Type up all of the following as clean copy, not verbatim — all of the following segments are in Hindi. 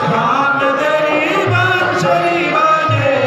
श्याम तेरी बंसुरी बजे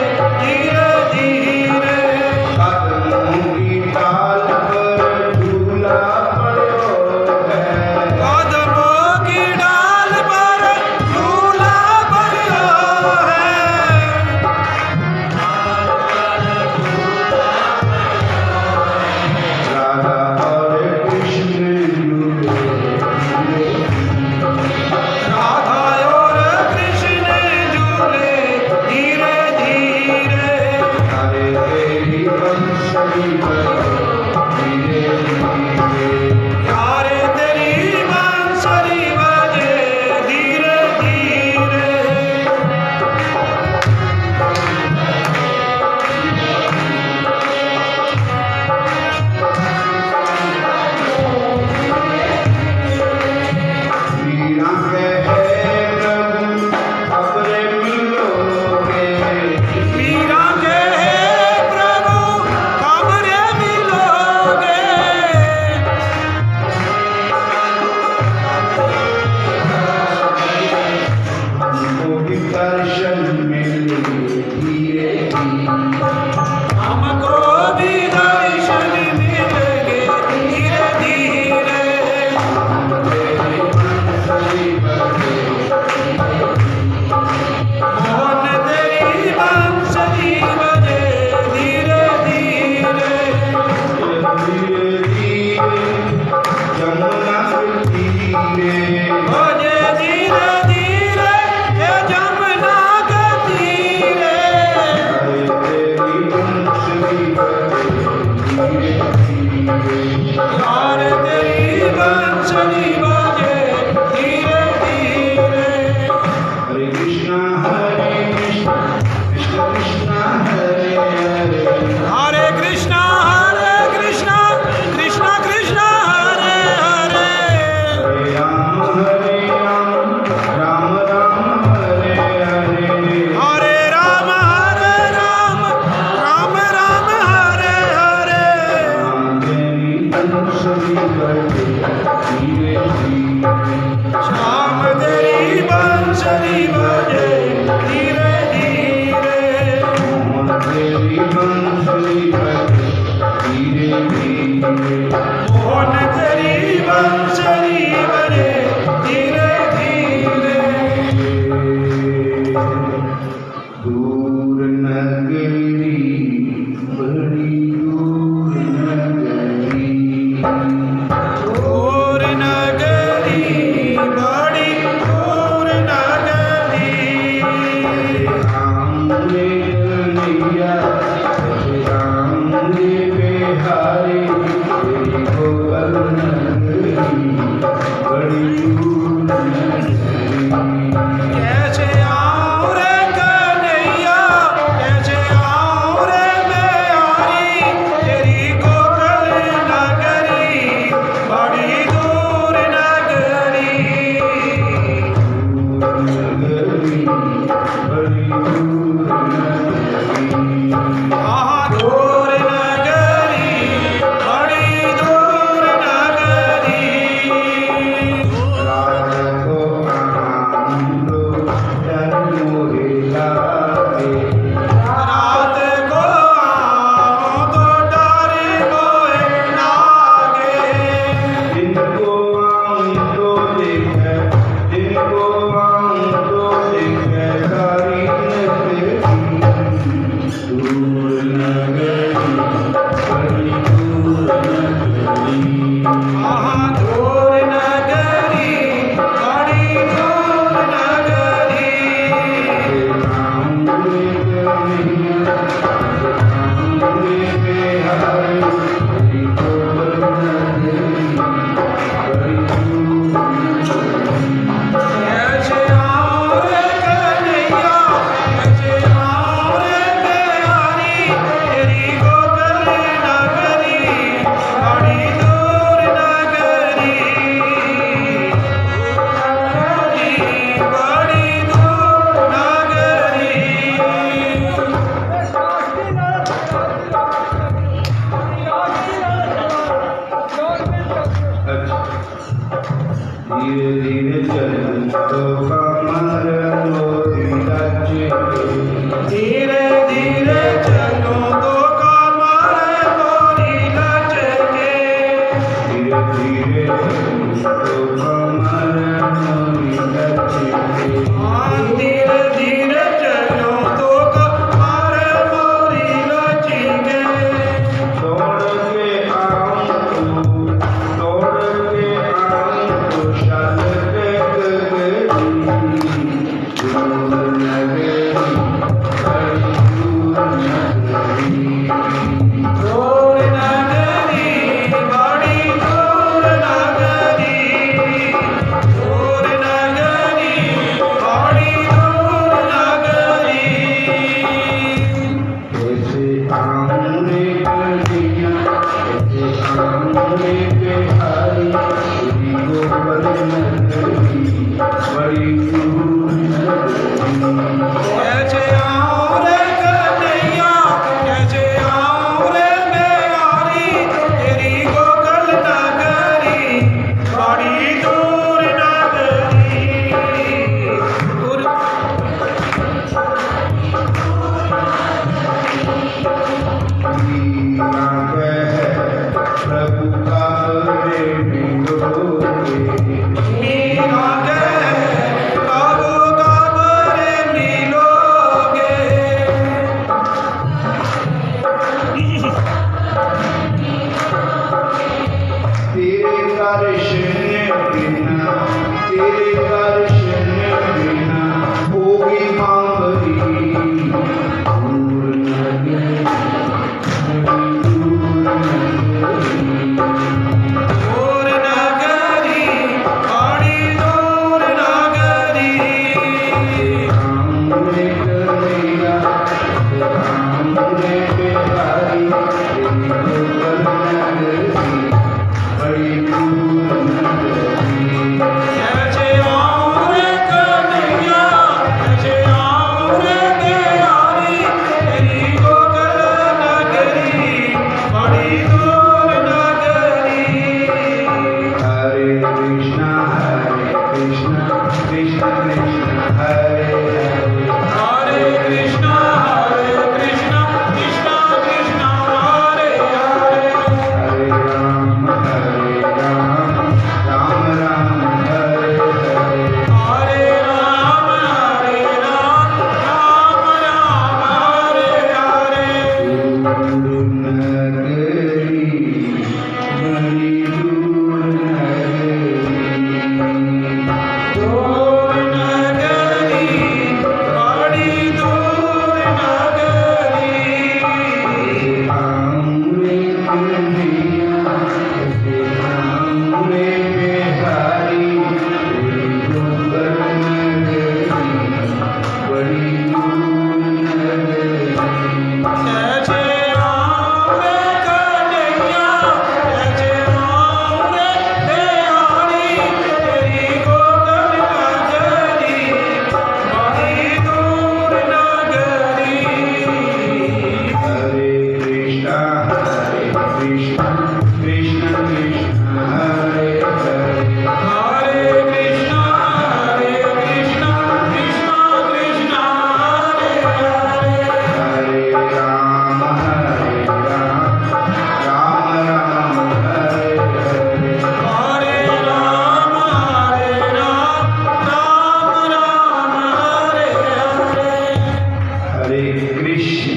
हरे कृष्ण।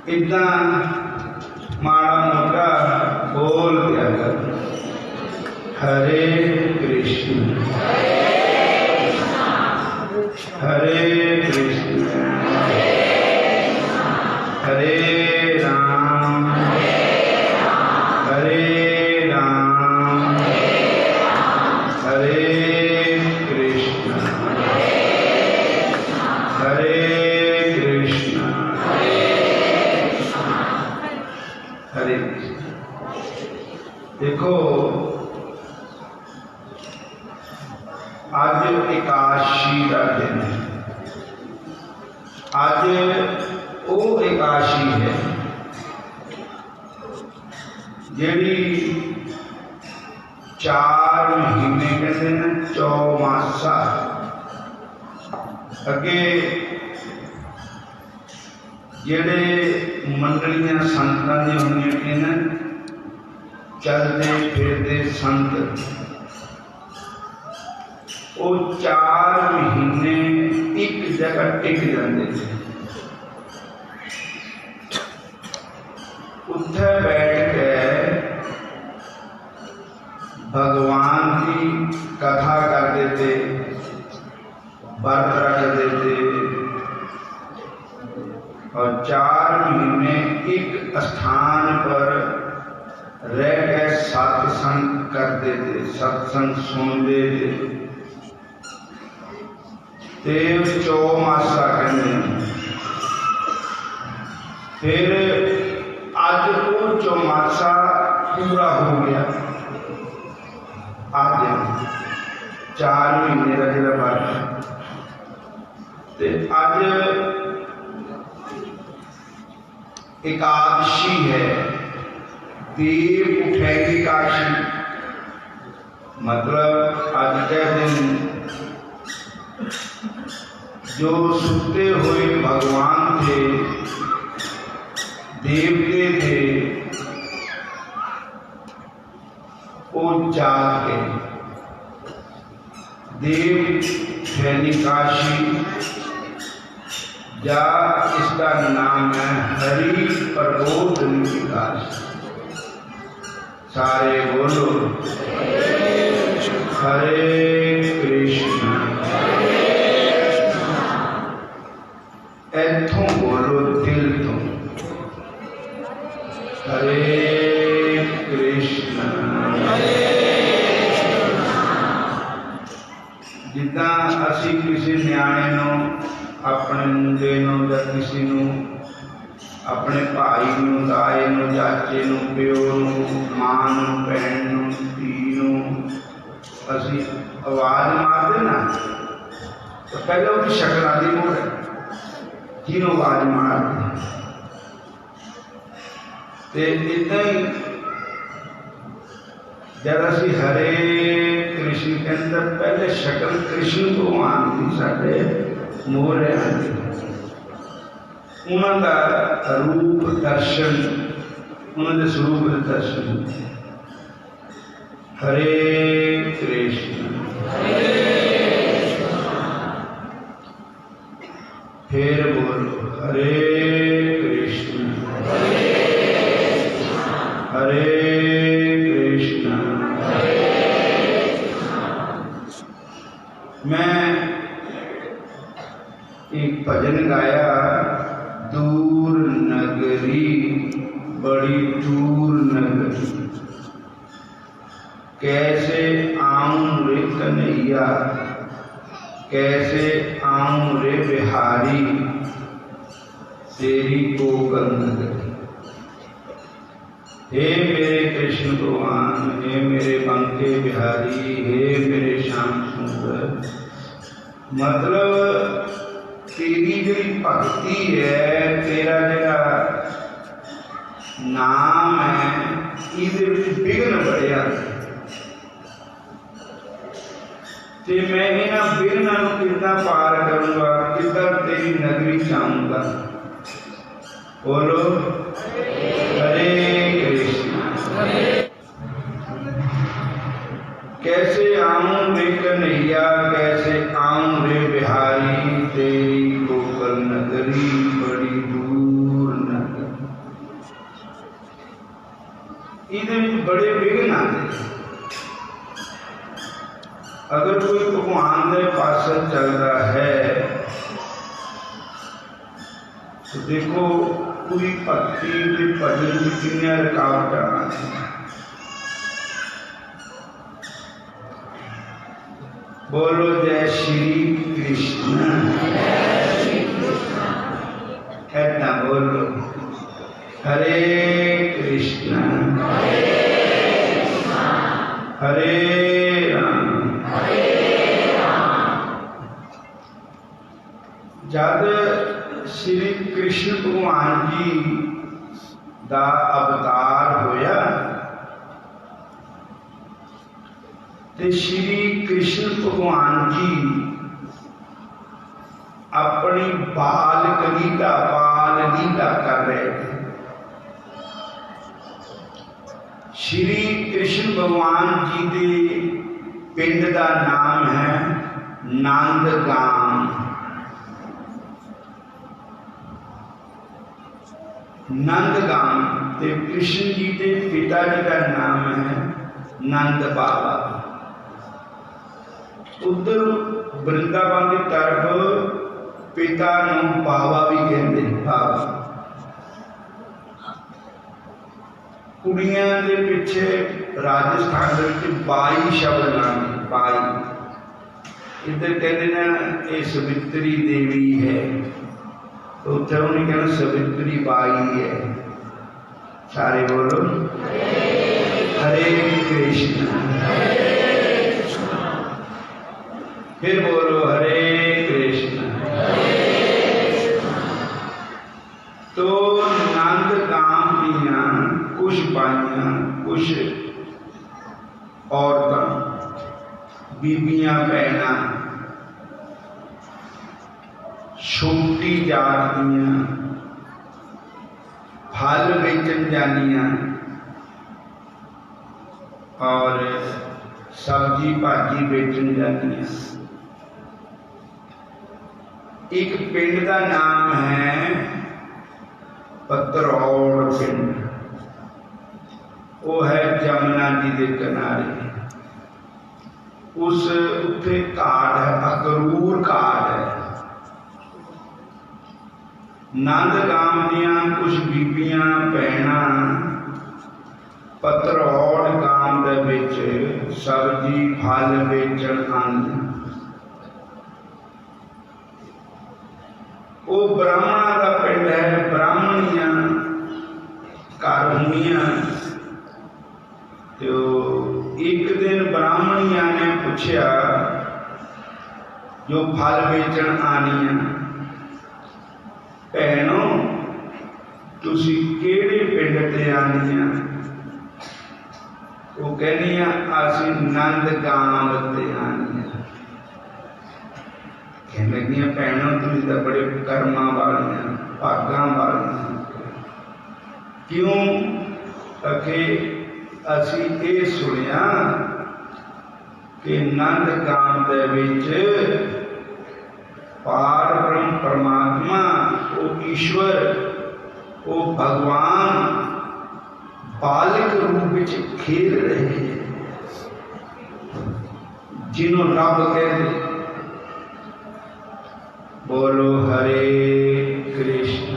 इतना माड़ा मोटा बोल दिया कर, हरे कृष्ण हरे कृष्ण हरे राम हरे राम हरे कृष्ण हरे कृष्ण हरे कृष्ण। देखो आज एकादशी का दिन है। आज वो एकादशी है जेड़ी 4 महीने कहते हैं चौमासा। अगे जेड़े मंडलियां संतां दी होंदियां ने चलते फिरते संत, वो 4 महीने एक जगह टिक जाते थे। उत्थे बैठ के भगवान की कथा करते थे, व्रत रखते थे और 4 महीने एक स्थान पर रह के सत्संग करते थे, सत्संग सुनते थे। देव चौमासा कहते हैं। फिर आज वो चौमासा पूरा हो गया। आज 4 महीने का जो वर्ष, आज एकादशी है, देव उठेगी एकादशी। मतलब आज के दिन जो सुते हुए भगवान थे, देवते थे, वो जाग गए। देव एकादशी या इसका नाम है हरि प्रबोधन एकादशी। सारे बोलो हरे कृष्ण। इथों बोलो दिल तो हरे कृष्ण। जिदा असी किसी न्याणे नूं, अपने मुंडे नूं या किसी नूं, अपने भाई नूं, ताए नूं, चाचे नूं, प्यो नूं, मां नूं, भैन नूं, धी नूं असी आवाज मारते ना, तो पहले उसकी शक्ल आदि मोड़ जिन्हों आवाज मारते। इदा ही जब असी हरे कृष्ण के अंदर पहले शक्ल कृष्ण भगवान की साढ़े मोहरे आती, उन्होंने रूप दर्शन, उन्होंने स्वरूप दर्शन। हरे कृष्ण फिर बोलो हरे कृष्ण हरे कृष्ण। मैं एक भजन गाया, दूर नगरी बड़ी दूर नगरी, कैसे आऊं रे कन्हैया, कैसे आऊं रे बिहारी, तेरी कोकल नगरी। हे मेरे कृष्ण भगवान, हे मेरे बंके बिहारी, हे मेरे श्याम सुंदर। मतलब तेरी जी भक्ति है, तेरा जरा नाम है, ये विघ्न बढ़िया। ते मैं इन्हां विघ्नां नूं किद्दां पार करूंगा, किद्दां तेरी नगरी जाऊंगा। बोलो हरे कृष्ण। कैसे आऊं रे कन्हैया, कैसे आऊं रे बिहारी, चलता है तो देखो पूरी भक्ति के भजन की कितनी रुकावट आती है। बोलो जय श्री कृष्ण। कहना बोलो हरे कृष्ण हरे राम। जब श्री कृष्ण भगवान जी का अवतार होया ते श्री कृष्ण भगवान जी अपनी बाल लीला कर रहे थे। श्री कृष्ण भगवान जी के पिंड का नाम है नंदगाम। नंदगाम ते कृष्ण जी के पिता जी का नाम है नंद बाबा। उधर वृंदावन की तरफ पिता नूं बाबा भी कहते बाबा। कुड़ियां के पिछे राजस्थान के 22 शब्द लाने 22। इधर कहते ना ये सवित्री देवी है तो उधर उन्हें कहना सवित्री बाई है। सारे बोलो हरे कृष्ण। फिर बोलो हरे कृष्ण। तो नंदगाम दियां कुछ बाइयां कुछ औरतां बीबियां भैनां छोटी जात दियां फल बेचन जानियां और सब्जी भाजी बेचन जानियां। एक पिंड का नाम है पतरौड़ पिंड। वो है जमुना जी के किनारे। उस उत्थे घाट है अकरूर घाट है। नंदगाम दियां कुछ बीबियां भैनां पतरौड़ गांव दे विच सब्जी फल बेचण आंदियां। वो ब्राह्मणों का पिंड है। ब्राह्मणियां घर होंदियां तो एक दिन ब्राह्मणियां ने पूछा जो फल बेचण आनियां भैनों तुसी केड़े पिंड ते आनियां? वो कहनियां असी नंदगाम ते आनियां। कहने लगियां भैनों तुसी तो बड़े कर्मां वालियां भागां वालियां। क्यों? आखे असी ये सुनिया कि नंदगाम दे विच पार ब्रह्म परमात्मा वो ईश्वर वो भगवान बालिक रूप में खेल रहे हैं जिन्हों रब कहते। बोलो हरे कृष्ण।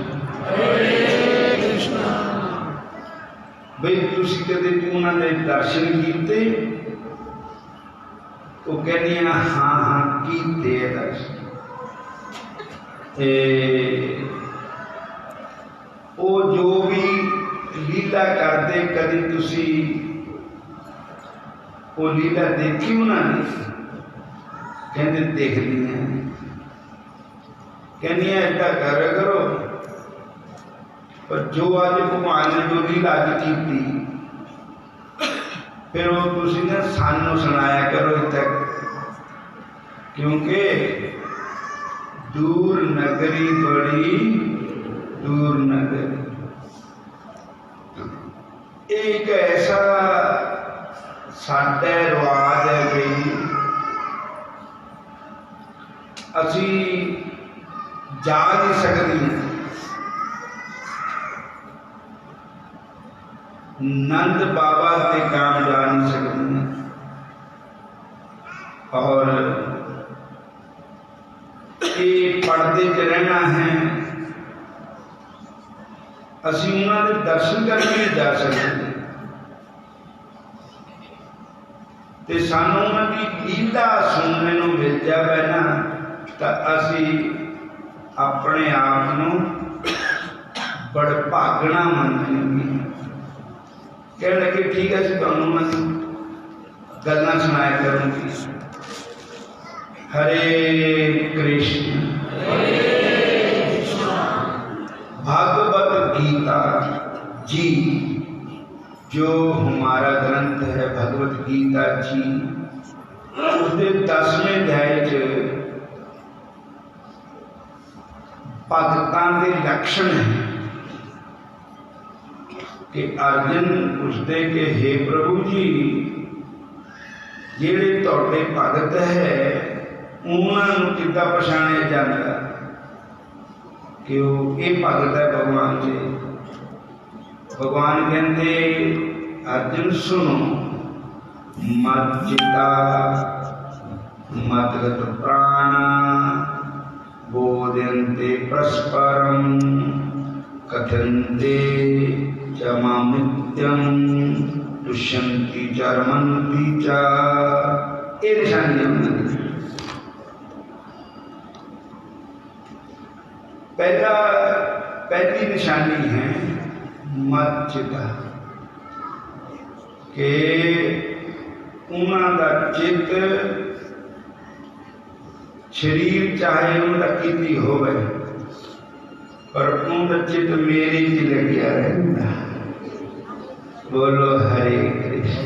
भाई तुसी कदे उन्होंने दर्शन किए? वो कहनिया हाँ हाँ कीते दर्शन। वो जो भी लीला करते कभी तुसी वो लीला देखी उन्होंने? कहते देख ली है। कहनिया ऐसा कर करो पर जो आज भगवान ने जो लीला अज की फिर वो तुसी ना सानू सुनाया करो तक। क्योंकि दूर नगरी बड़ी दूर नगरी। एक ऐसा साडा रिवाज है कि असी जा नहीं सकते। नंद बाबा के काम जा नहीं सकते और ये पढ़ते च रहना है, असी उन्होंने दर्शन करके नहीं जा सकते, तो सानू उन्होंने लीला सुनने को मिल जाए ना, तो असी अपने आप को बड़ भागना मनते। कह लगे ठीक है जी, तुहानू मैं गल्लां सुनाया करूँगी। हरे कृष्ण। भगवत गीता जी, जो हमारा ग्रंथ है भगवत गीता जी, उसके 10वें अध्याय भगतां के लक्षण है कि अर्जुन पूछते कि हे प्रभु जी, जेड़े तुहाडे भगत है उन्होंने किद्दां पछाणिया जांदा कि वो ये भगत है भगवान जी। भगवान कहते अर्जुन सुनो, मत चिता मत गत प्राणा बोधयन्ते परस्परम कथन्ते च मामित्यं दुष्यन्ति च रमन्ति च। ये निशानियां उन्होंने पहली निशानी है मच्चिता के उन्हों का चित्त शरीर चाहे उनका किती हो गए पर उनका चित्त मेरे ही लग्या रहता। बोलो हरे कृष्ण।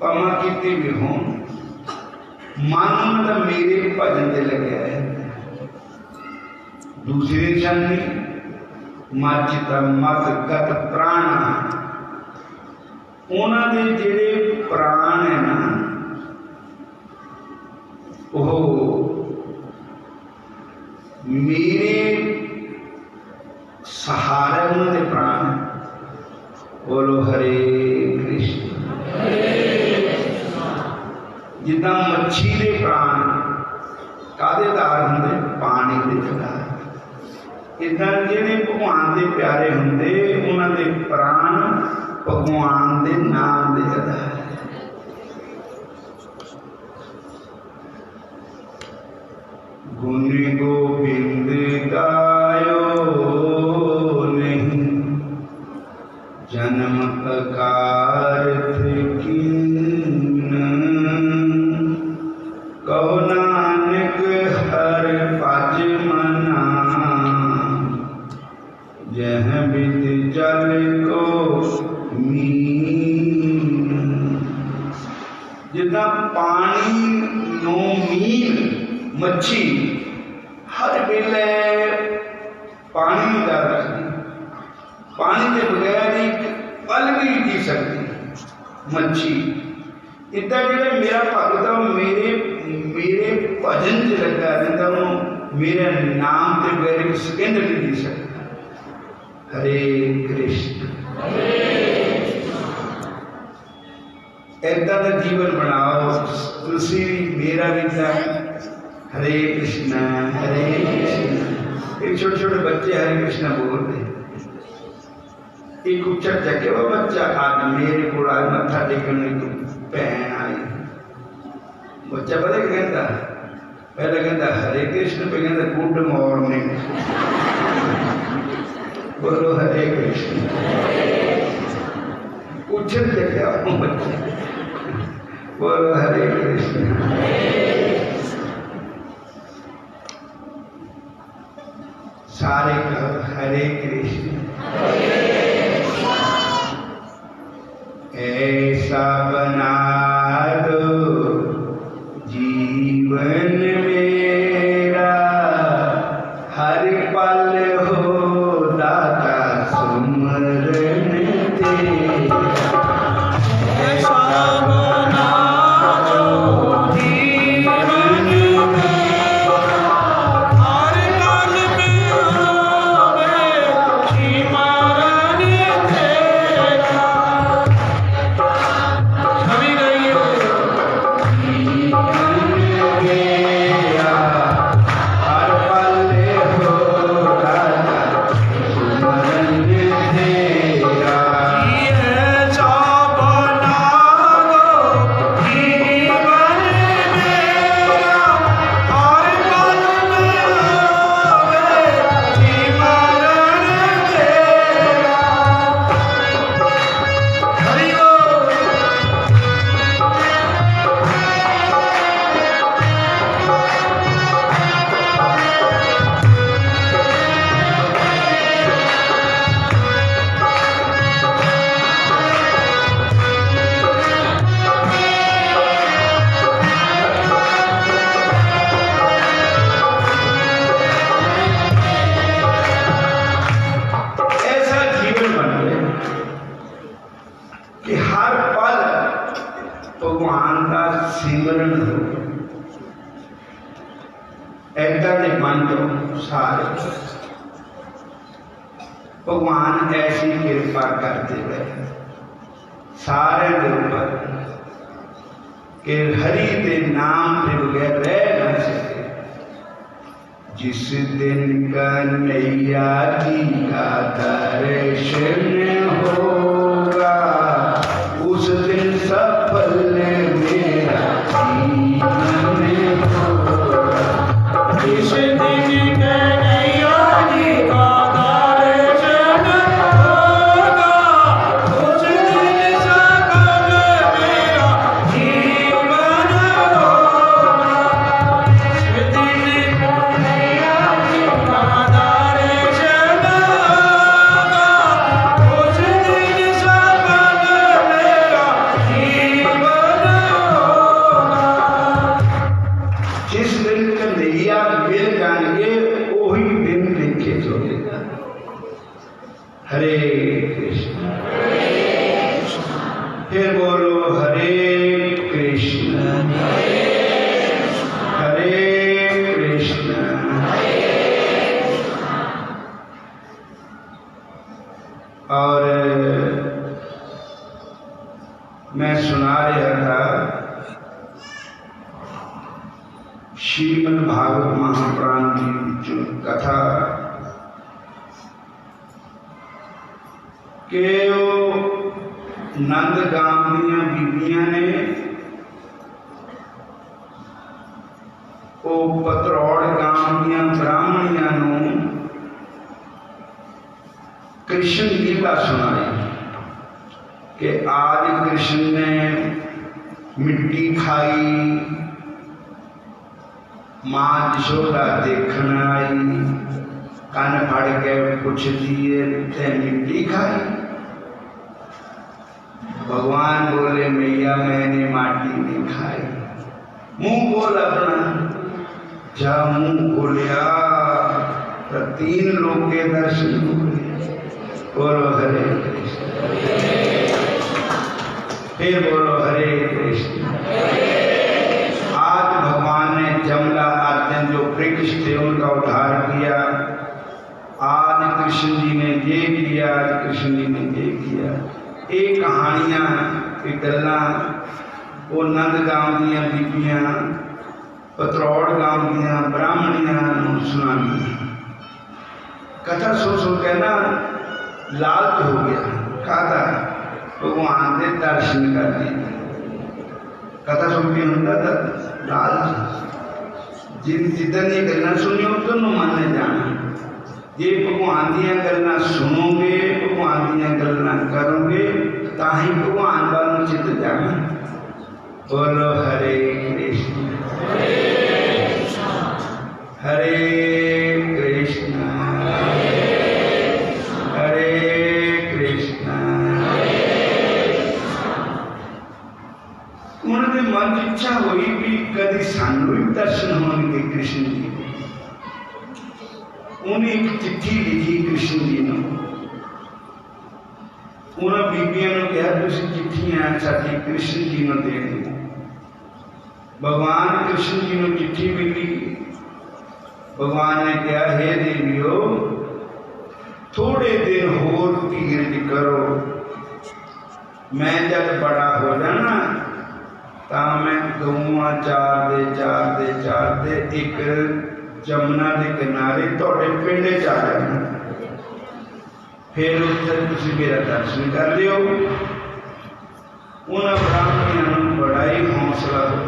पमा किती भी हो मन मतलब मेरे भजन से लग्या रहता। दूसरी निशानी मच्चित मत गत प्राण, उन्होंने जेड़े प्राण है ना वो मेरे सहारे उन्होंने प्राण। बोलो हरे कृष्ण। जिदा मच्छी के प्राण कादे दार होंगे, पानी के दार। इदा जिहड़े भगवान के प्यारे होंगे उन्होंने प्राण भगवान के नाम के आधार। गुण गोविंद गायो नहीं, जन्म अकारथ कीन। कहो नानक हर पज मना, जह बिद जल को मीन। जिदा पानी नो मीन मच्छी हर वेले पानी में जा रखती, पानी के बगैर एक पल भी नहीं जी सकती मच्छी। इतना जो मेरा भगत मेरे मेरे भजन च लगा रहता, वो मेरे नाम के बगैर एक सेकंड नहीं जी सकता। हरे कृष्ण। ऐसा का जीवन बनाओ तुसी मेरा भी था। हरे कृष्ण हरे कृष्ण। एक छोटे छोटे बच्चे हरे कृष्ण बोलते, एक उच्चा जगे वो बच्चा आज मेरे को आज मत्था टेकने की भैन आई। बच्चा पता क्या कहता, पहले कहता हरे कृष्ण, पे कहता गुड मॉर्निंग। बोलो हरे कृष्ण। उछल जगया बच्चा। बोलो हरे कृष्ण। सारे कहो हरे कृष्ण। ऐसा बना दो जीवन मेरा, हर पल हो दाता सुमरन तेरा। ऐसा बना दो जीवन मेरा, हर पल में होवे सिमरन तेरा। सभी गइए ऐदा के मन चो सारे भगवान ऐसी कृपा करते रहे सारे के ऊपर कि हरि के नाम के बगैर रह न सके। जिस दिन कन्हैया जी का दर्शन होगा उस दिन सफल मेरा जीवन होगा। जिस दिन कन्हैया जी का दर्शन होगा उस दिन सफल मेरा जीवन होगा। जिस दिन कन्हैया जी का दर्शन होगा उस दिन सफल मेरा जीवन होगा। जिस दिन कन्हैया मिल जाएंगे वही दिन देखे चलेगा। हरे कृष्ण फिर बोलो हरे कृष्ण हरे कृष्ण। और मैं सुना रहा था श्रीमद् भागवत महापुराण की जो कथा कि नंद गांव दी बीबियां ने वो पतरौड़ गांव दी ब्राह्मणियां नूं कृष्ण लीला सुनाई कि आज कृष्ण ने मिट्टी खाई, मां यशोदा देखने आई, कन फड़ के पूछती है ते मिट्टी खाई। भगवान बोले मैया मैंने माटी नहीं खाई। मुंह बोल अपना, जा मुंह खोलिया तो 3 लोग के दर्शन हुए। बोलो हरे कृष्ण फिर बोलो हरे कृष्ण। आज भगवान ने जमला अर्जुन जो वृक्ष थे उनका उद्धार किया। आज कृष्ण जी ने ये किया, आज कृष्ण जी ने ये किया। ये कहानियां ये गल्लां वो नंद गांव दियां बीबियां पतरौड़ गांव दियां ब्राह्मणियां सुनानी। कथा सुन सुन के ना लालच हो गया, कहता भगवान के दर्शन कर दिए। कथा सुन के होंगे लालच जिदन ये गल्लां सुनियो उधर मन ने जाना। जे भगवान दियां गल्लां सुनोगे, भगवान दियां गल्लां करोगे तां ही भगवान वाल चित जाना। बोलो हरे कृष्ण हरे कृष्ण हरे कृष्ण। उन्होंने मन की इच्छा हुई भी कभी सानू भी दर्शन होंगे कृष्ण जी। उन्हें एक चिट्ठी लिखी कृष्ण जी ने। उन्होंने बीबियों ने कहा तुम चिट्ठियां साडी कृष्ण जी ने दे दो। भगवान कृष्ण जी ने चिट्ठी मिली। भगवान ने कहा हे देवियो थोड़े दिन होर धीरज करो, मैं जब बड़ा हो जाना तो मैं गऊआ चार दे एक जमुना के किनारे थोड़े पिंड च आ जाना। फिर उत्थे तुसीं मेरा दर्शन कर लियो। उन्होंने ब्राह्मणियों को बड़ा ही हौसला हो,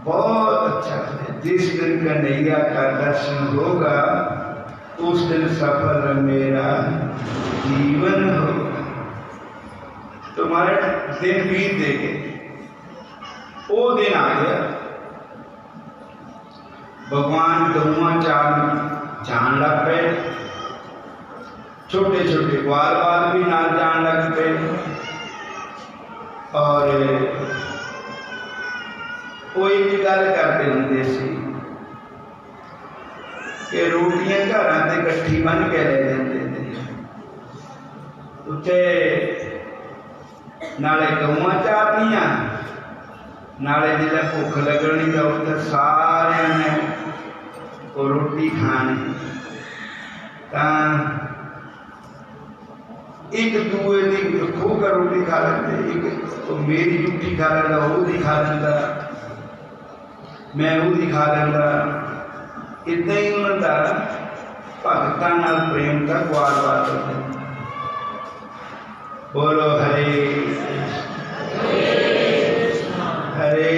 बहुत अच्छा है। जिस दिन कन्हैया का दर्शन होगा उस दिन सफल मेरा जीवन होगा। तुम्हारे दिन बीत देंगे। वो दिन आ गया। भगवान गऊआ चाल जान लग पे, छोटे छोटे ग्वाल बाल भी नाल जान लग पे। और वो एक गल करते होंगे सी कि रोटियां घर से इकट्ठी बन के ले जाते थे। उत्थे नाले गऊआ चाहतियां नाले जिला भुख लगनी तो उत्तर सारे ने वो रोटी खानी एक दूए की खो कर रोटी खा लेते, एक तो मेरी रोटी खा लेंदा, वो खा लेंदा, मैं वो खा लेंदा। इदा ही उन्होंने भगतां नाल प्रेम का वार-वार करते। बोलो हरे हरे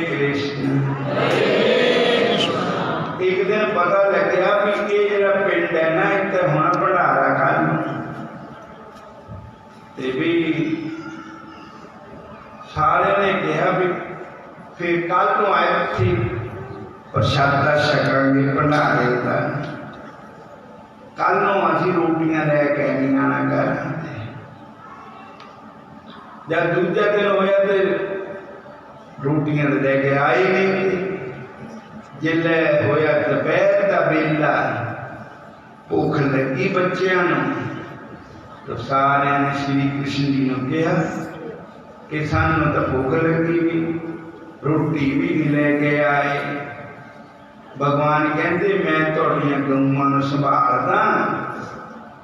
कृष्ण। एक दिन पता लग गया भी ये जरा पिंड है ना इतना होना भंडारा कल ते भी सारे ने कहा भी फिर कल तो आए थे प्रसादा छकांगे भंडारे का, कल नूं असीं रोटियां लैके नहीं आना घर। जब दूजा दिन होया तो रोटियां लैके आए नहीं। जिले होया दोपहर का वेला भुख लगी बच्चों तो सारे ने श्री कृष्ण जी ने कहा कि सानू तो भुख लगी भी रोटी भी नहीं लैके आए। भगवान कहते मैं तुहाडियां गऊआं नूं संभालदा,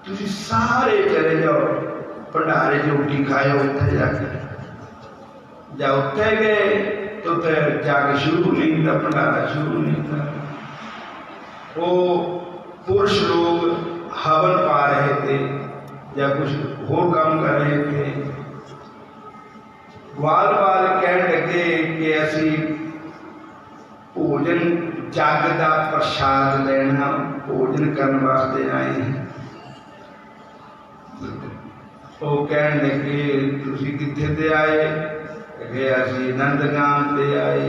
तुसीं सारे चले जाओ भंडारे च रोटी खाओ। उत्थे जाके जा उत्थे गए तो फिर जाके शुरू नहीं था भंडारा, शुरू नहीं था। वो पुरुष लोग हवन पा रहे थे या कुछ होर काम कर रहे थे। ग्वाल बाल कह लगे कि असी भोजन जग का प्रसाद लेना, भोजन करने वास्ते आए हैं। वो कह लगे तुसीं कित्थे ते आए? कि असी नंदगाम ते आए।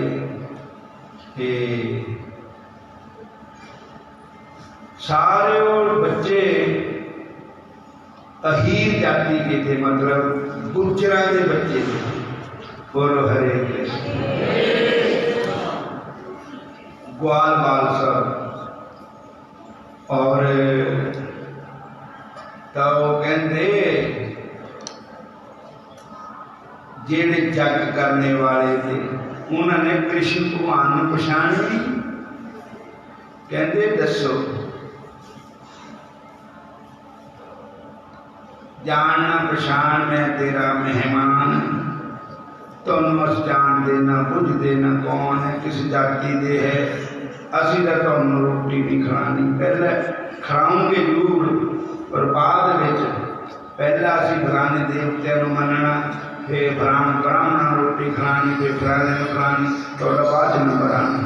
कि सारे और बच्चे अहीर जाति के थे, मतलब गुर्जरा के बच्चे थे। बोलो हरे कृष्ण। ग्वाल बाल सब और तो कहते जेड़े जग करने वाले थे उन्होंने कृष्ण भगवान ने पछाण ली। कहते दसो जानना पछाण मैं तेरा मेहमान, तुहानू अस जानते ना बुझते ना कौन है किस जाति दे है। असी तो तुहानू रोटी नहीं खिलानी, पहले खिलाऊंगे जरूर पर बाद में पहला असी फलाने देवत्या मनना, फिर ब्राह्मण रोटी खिलानी, फिर फलाने खिलानी, तो बाद नंबर आना।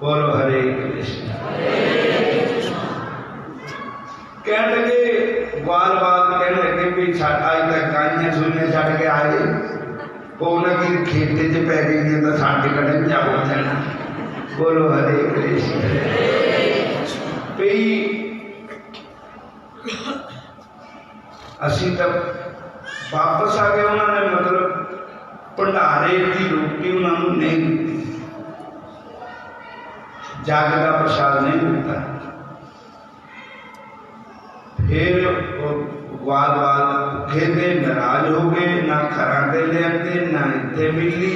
बोलो हरे कृष्ण। कह लगे ग्वाल बाल कह लगे भी अज तक गाइयां सुनिया छड़ के आए, वो उन्होंने खेते च पै गई तो साढ़े कड़े जा हो जाना। बोलो हरे कृष्ण। असी तब वापस आ गए, उन्होंने मतलब भंडारे की रोटी उन्होंने नहीं दी, जग का प्रसाद नहीं दिता। फिर ग्वाल बाल भुखे थे, नाराज हो गए, ना घर के लिया ना इतने मिली,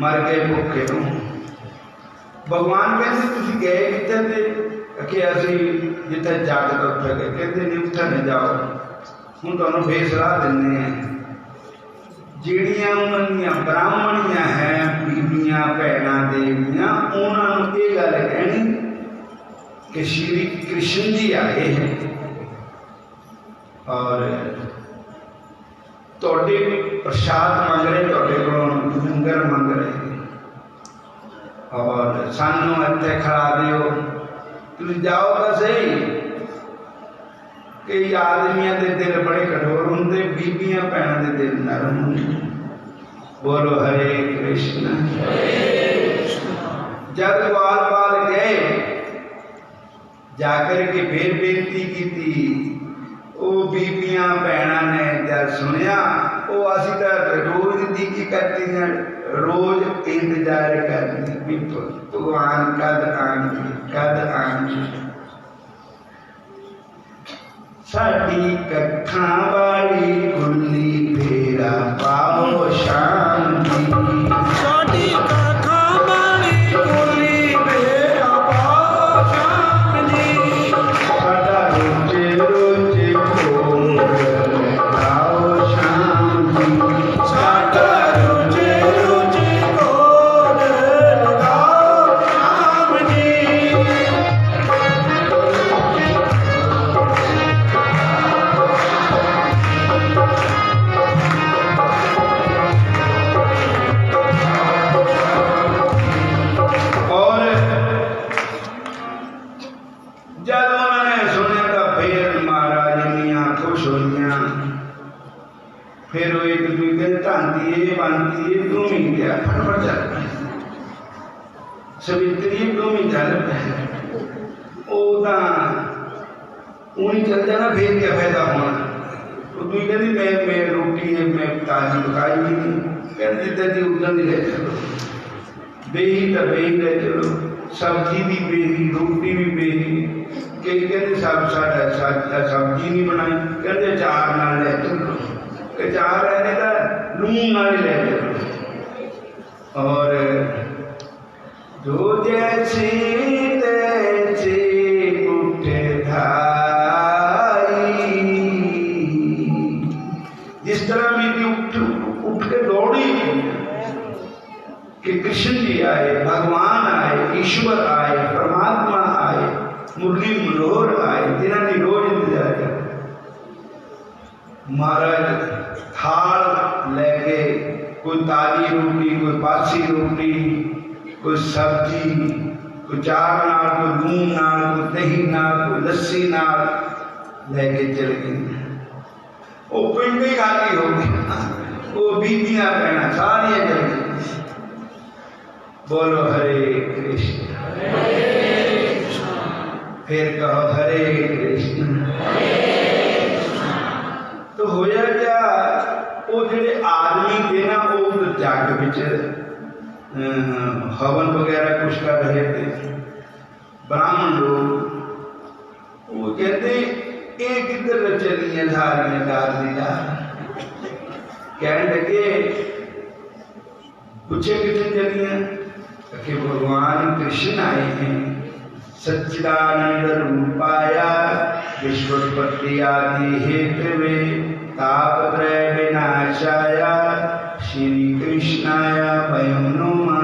मर गए भुखे तो। भगवान कहते तुम गए कितने कि असी जिते जग तो उठ गए, कहते नहीं उत्थे नहीं जाओ, हूँ तुहानू फिर सलाह दिंदे हैं। जिहड़ियां उन्हां ब्राह्मणियां है बीबियां भैणां देवियां, उन्होंने ये गल कहनी कि श्री कृष्ण जी आए हैं और तुहाडे प्रसाद मंग रहे, तुहाडे कोलों लंगर मंग रहे और सानू इत्थे खिला दिओ। तुसीं जाओ तो सही। कई आदमियों के दिल बड़े कठोर होंगे, बीबियां भैणां के दिल नरम होंगे। बोलो हरे कृष्ण। जब ग्वाल बाल गए जाकर के फिर बेनती की, वो बीबियां भैणां ने जब सुनिया, वो असी तो रोज की करती हैं, रोज इंतजार करती भगवान कद आएंगे कद आएंगे। साडी कखां वाली खुली बेरा पाओ शांति। साडी कथा बाणी बोली बेरा पाओ शांति। साडा रोजे रोजे भोग लगाओ शांति। साडा रोजे रोजे भोग लगाओ शांति। और जब उन्होंने सुने तो फिर महाराज मियाँ खुश हो गया। फिर वो एक दूसरे तांती बांती घूमी गया फटफट चल पए सवित्री घूमी चल पए उन्हीं चल जाना फिर क्या फायदा होना। तो तू कहती मैं रोटी है मैं ताजी पकाई नहीं कहती दादी उधर नहीं ले चलो बेही तो बेही ले चलो सब्जी भी बेही रोटी भी बेही कई कहते सब साढ़ा सब्जी नहीं बनाई कहते चार नाल ले चलो कि चार रहने का लून नाल ले चलो। और जो जैसी तैसी उठे धाई जिस तरह बीती उठ के दौड़ी कि कृष्ण जी आए भगवान आए ईश्वर आए परमात्मा आए मुरली मनोहर आए जिन्होंने रोज इंतजार किया। महाराज थाल लेके कोई ताजी रोटी कोई बासी रोटी कोई सब्जी कोई चार नाल कोई लून नाल कोई दही नाल कोई लस्सी नाल लेके चल गए। वो पिंड ही खाती हो गई वो बीबियां कहना सारियां चल गई। बोलो हरे कृष्ण फिर कहो हरे कृष्ण। तो होया क्या वो जेडे आदमी थे ना वो जग विच हवन वगैरह कुछ कर रहे थे ब्राह्मण लोग वो कहते ये किधर चली है सारियां दादिया कह लगे पूछे कितने चलिए कि भगवान कृष्ण आए हैं सच्चिदानंद रूपाया विश्वोत्पत्ति आदि हेतवे तापत्रय विनाशाया श्री कृष्णाया वयम नमः।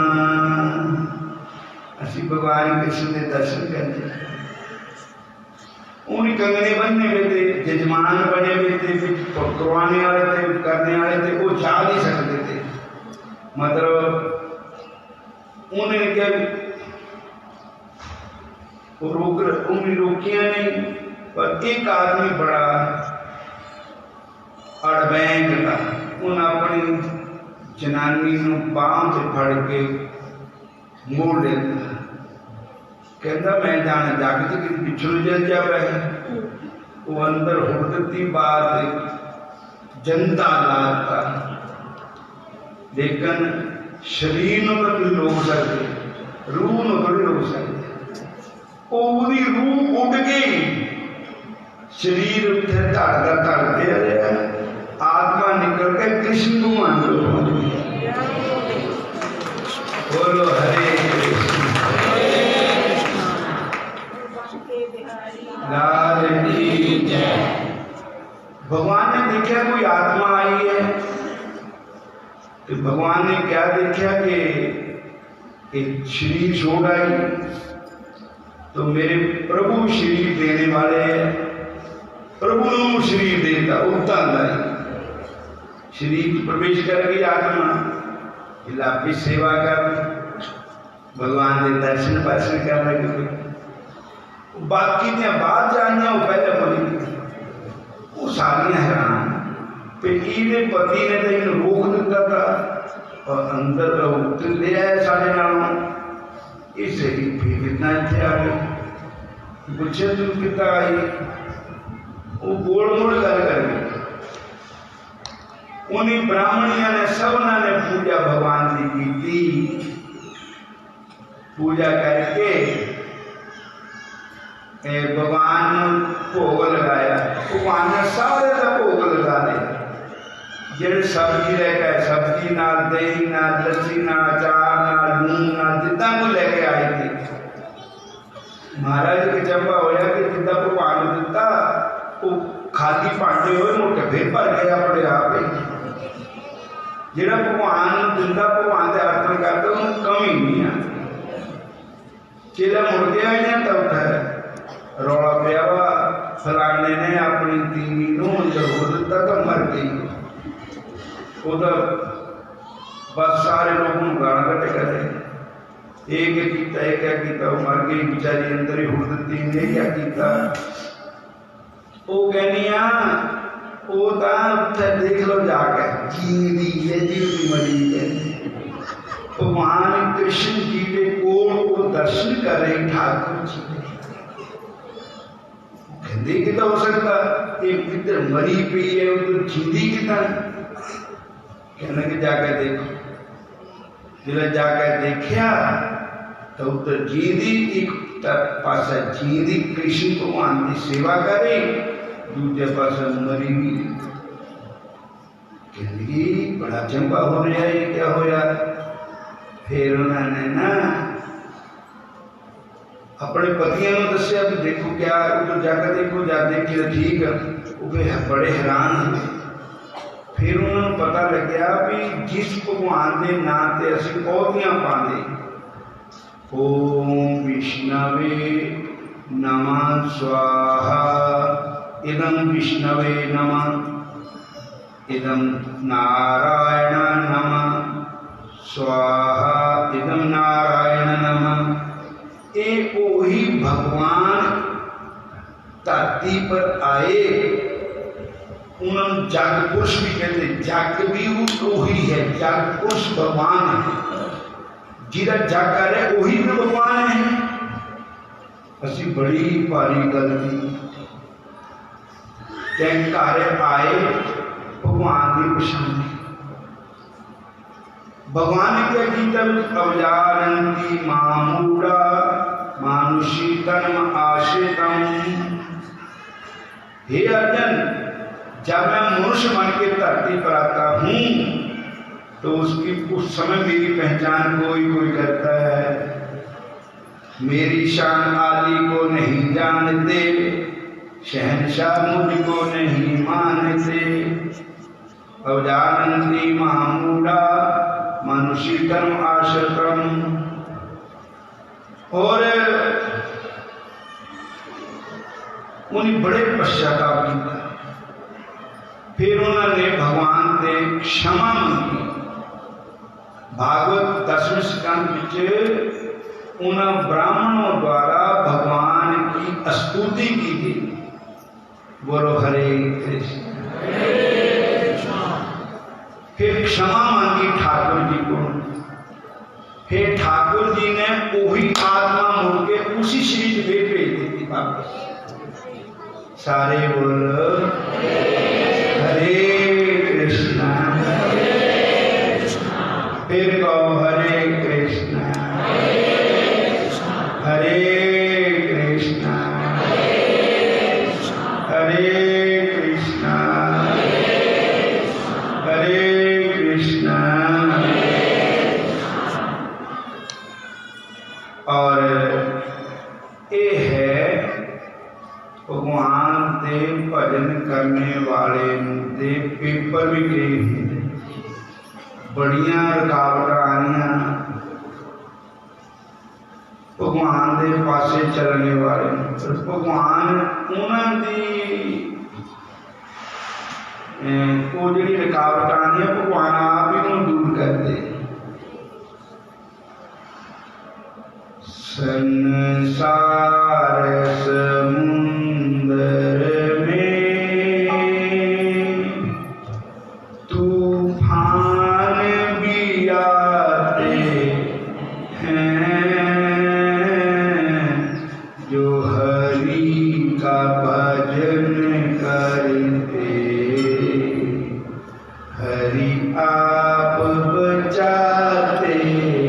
असी भगवान कृष्ण के दर्शन करते उन्हीं कंगने बनने में थे जजमान बने हुए थे करवाने वाले थे करने वाले थे वो जा नहीं सकते थे। मतलब उन्होंने क्या उन्हें रोकिया नहीं पर एक आदमी बड़ा अड़बैंग था उन्हें अपनी जनानी बांह से फड़ के मोड़ लेता कहता मैं जाना जाके तो कि पिछड़ू जल जावे वो अंदर हुड़ती बात जनता लाता लेकिन शरीर न कभी रोक सकते रूह न कभी रोक सकते पूरी रूह उड़ गई शरीर उठे धड़ते रहे आत्मा निकल के कृष्ण को मान लो। बोलो हरे कृष्ण लाल की जय। भगवान ने देखा कोई आत्मा आई है तो भगवान ने क्या देखा कि एक शरीर छोड़ आई तो मेरे प्रभु शरीर देने वाले हैं प्रभु ने शरीर देता उठता शरीर प्रवेश कर गई आत्मा इलापी सेवा कर भगवान के दर्शन वर्शन कर रहे बाकी ने बात जानना वो पहले बनी वो सारियां हैरान इन्हें पति ने तो इन्हें रोक दिता था और अंदर तो ले आया साढ़े नालों इसे फिर कितना इतने आ गए पूछे तू कितना आई वो गोल मोड़ कर गई। उन्हीं ब्राह्मणिया ने सबना ने पूजा भगवान की थी पूजा करके भगवान भोग लगाया भगवान ने सारे का भोग लगा दिया ਜਿਹੜੇ ਸਬਜ਼ੀ ਲੈ ਕੇ ਆਏ, ਸਬਜ਼ੀ ਨਾਲ ਦਹੀਂ ਨਾਲ ਲੱਸੀ ਨਾਲ ਅਚਾਰ ਨਾਲ ਲੂਣ ਨਾਲ ਜਿੱਦਾਂ ਕੋਈ ਲੈ ਕੇ ਆਏ ਸੀ, महाराज के चंबा होया कि जिदा भगवान ने दिता वो खाली भांडे होए मोटे फिर भर गए अपने आप ही। जिहड़ा भगवान दिंदा भगवान दे अर्पण करदा उन्हें कमी नहीं आती। चेला मुड़ गया इन्हें तो उठा रौला पिया वा फलाने ने अपनी तीवी नूं जरूर दिता तो मर गई। उधर बस सारे लोग गाना कट करे, एक किया एक क्या किया, वो मर गई बेचारी अंदर ही हुड़ दी ने क्या किया। वो कहनिया वो देख लो जाके जीवी है जीवी मरी है। भगवान कृष्ण जी के कोल को दर्शन करे ठाकुर जी ने कहते कि हो सकता एक किधर मरी पई है उधर जींदी कितना। कहने के जाके देखो, जिले जाके देखिया तो उधर जींदी एक पास जींदी कृष्ण भगवान की सेवा करे, दूजे पास मरी भी। कहती बड़ा चंबा हो रहा है, क्या होया। फिर उन्होंने ना अपने पतियों ने दसिया भी देखो क्या उधर जाकर देखो, जा देखिए ठीक है। वो बड़े हैरान हुए। फिर उन्होंने पता लग्या भी जिस भगवान के नाम से असं पौधियां पाते, ओम विष्णवे नमः स्वाहा, इदं विष्णवे नमः, इदं नारायण नमः स्वाहा, इदं नारायण नमः। ये वही भगवान धरती पर आए, उन्होंने जग पुरुष भी कहते, जग भी वही है, जग पुरुष भगवान है। जिहड़ा जग कर रहा वही भी भगवान है। असी बड़ी भारी गलती घर आए भगवान की पछाणी। भगवान ने क्या किया, अवजानंती मामूड़ा मानुषी तन्म आश्रितम। हे अर्जुन, जब मैं मनुष्य बन के धरती पर आता हूं तो उसकी उस समय मेरी पहचान कोई कोई करता है। मेरी शान आली को नहीं जानते, शहनशाह मुझको नहीं मानते। अवजानंती मामूड़ा मनुष्यतम आश्रतम। और उन्हें बड़े पश्चाताप किया। फिर उन्होंने भगवान से क्षमा मांगी। भागवत 10वें स्कंद में उन्हें ब्राह्मणों द्वारा भगवान की स्तुति की थी। बोलो हरे कृष्ण। फिर क्षमा मांगी ठाकुर जी को। फिर ठाकुर जी ने वही आत्मा मुड़ के उसी शरीर में भेज दी थी वापस। सारे बोलो हरे कृष्णा। फिर कहो हरे कृष्णा हरे कृष्णा हरे कृष्णा हरे कृष्णा। और ये है भगवान के भजन करने वाले दे पेपर भी गए, बड़िया रुकावट आईया भगवान के पासे चलने वाले। भगवान उन्होंने वो जी रुकावट आनी है भगवान आप ही दूर करते। संसार समुंदर में तूफान भी आते हैं, जो हरि का भजन करते हरि आप बचाते हैं।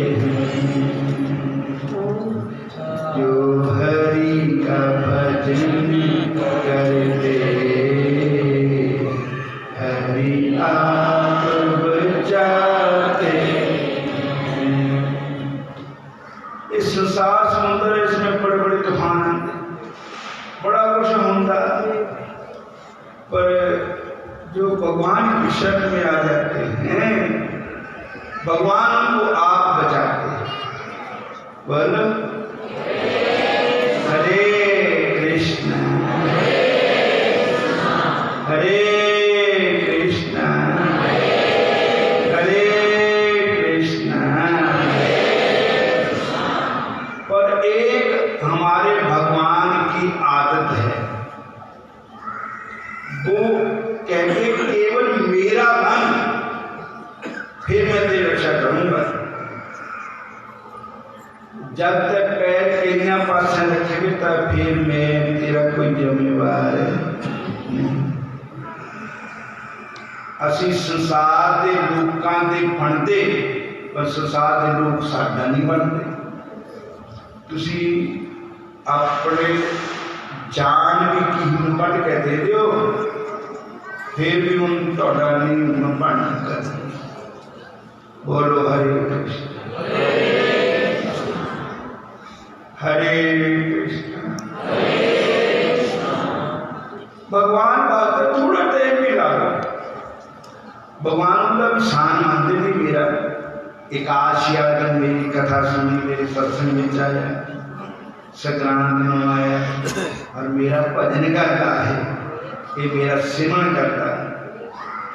जो हरि का भजन करते संसार समुद्र है, इसमें बड़े बड़े तूफान आते, बड़ा कुछ होता, पर जो भगवान की शरण में आ जाते हैं भगवान उनको आप बचाते हैं। बोलो हरे कृष्ण हरे कृष्ण हरे कृष्ण। पर एक हमारे भगवान की आदत है, वो कहते केवल मेरा मन, फिर मैं तेरी रक्षा करूंगा। जब तक पैर तेरिया पास रखे तब फिर मैं तेरा कोई जिम्मेवार नहीं। असी संसार के लोगों के बनते, पर संसार के लोग साडा नहीं बनते। तुसी अपने जान भी कीमत बढ़ के दे दो, फिर भी उन थोड़ा नहीं बन कर। बोलो हरे कृष्ण हरे कृष्ण। भगवान बात थोड़ा टाइम भी लगा, भगवान का भी शान मानते थे। मेरा एक आशिया अगर मेरी कथा सुनी, मेरे सत्संग में आया, संक्रांत में आया और मेरा भजन करता है, ये मेरा सिमरन करता है,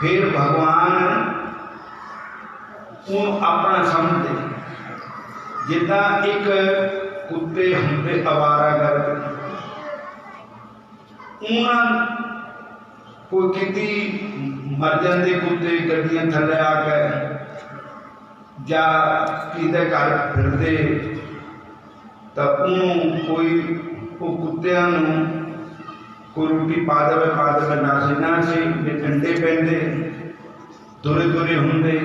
फिर भगवान अपना समझते। जिदा एक कुत्ते होंगे आवारा गर्द, कोई किती मर जाते कुत्ते गड्डियां थले आ गए या किते घर फिरते, तो कोई कुत्तियां कोई रोटी पा दे ना सी डंडे पैंदे तुरे तुरे होंगे।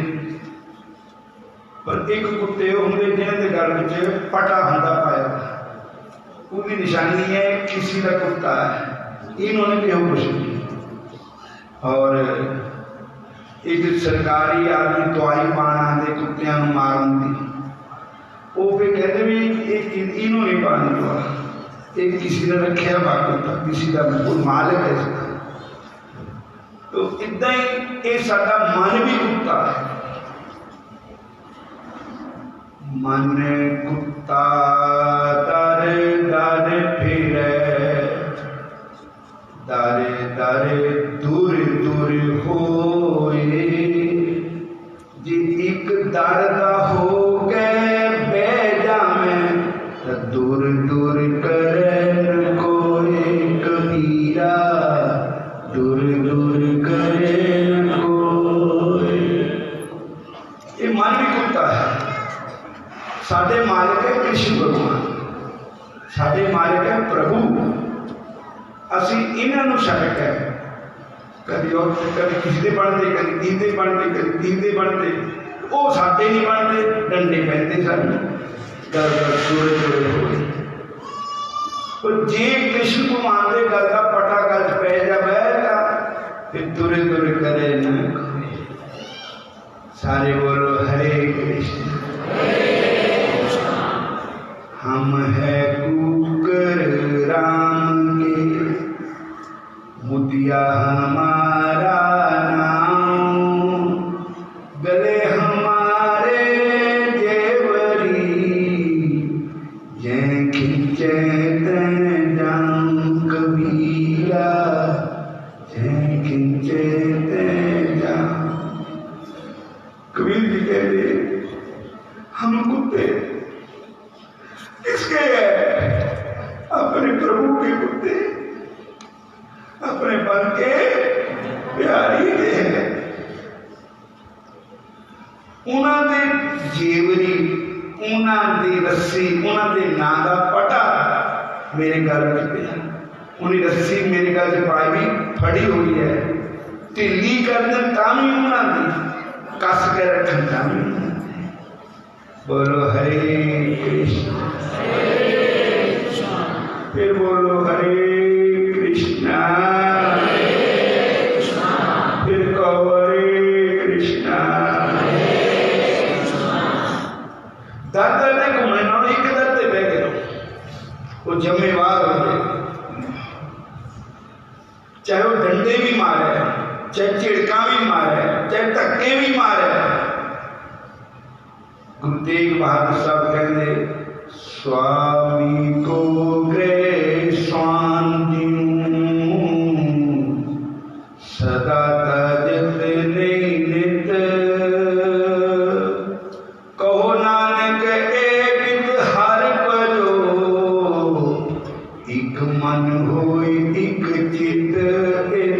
पर एक कुत्ते होंगे जिन्हें घर में पटा होंदा पाया, उसकी निशानी है किसी का कुत्ता है, इन्होंने क्यों कुछ नहीं। और एक सरकारी आदमी दवाई पाना दे कुत्तियां मारन की, वो फिर कहते भी इन्हों नहीं पानी दवा, एक किसी ने रखे बा कुत्ता, किसी का कोई मालिक है। तो इदा ही ये साडा मन भी कुत्ता है। मन कुत्ता दर दर फिरे, दर दर दूर दूर होए, जी एक दर दा हो गए बह जावे, तो दूर दूर करे कोई कबीरा, दूर दूर करे कोई। ये मन भी कुत्ता है। साडे मालिक है कृष्ण भगवान, साडे मालिक है प्रभु। असी इन्हों छड़ के कभी और कभी किसी के बनते, कभी तीन बनते, कभी तीन बनते, वो साडे नहीं बनते, डंडे पैंते सन तुरे तुरे हो। पर जे कृष्ण को मानते गल का पटा गज पै जाएगा, फिर तुरे तुरे करे न कोई। सारे बोलो हरे कृष्ण। हम है कुकर राम के, मुदिया हमारा नाम, गले हमारे जेवरी, जय खिंचे तैं जाऊं कबीरा, जय खिंचे तैं जाऊं। कबीर जी कहते हम कुत्ते किसके है? अपने प्रभु के कुत्ते, अपने बन के प्यारी दे है। उन्होंने जेवरी, उन्होंने रस्सी, उन्होंने नां का पटा मेरे घर में पिया। उन्हें रस्सी मेरे घर से पाई भी फड़ी हुई है, ढिली कर दें तामी उन्होंने कस के रखन तामी। बोलो हरे कृष्ण। फिर बोलो हरे कृष्णा, फिर कहो हरे कृष्णा। दर दर घूमने एक दर वो जिम्मेवार हो जाए, चाहे वो डंडे भी मारे, चाहे चिड़का भी मारे, चाहे धक्के भी मारे। गुरु तेग बहादुर साहब कहते स्वामी को ग्रह शांति सदा तजत नित, कहो नानक एक हर परो, एक मन होय एक चित।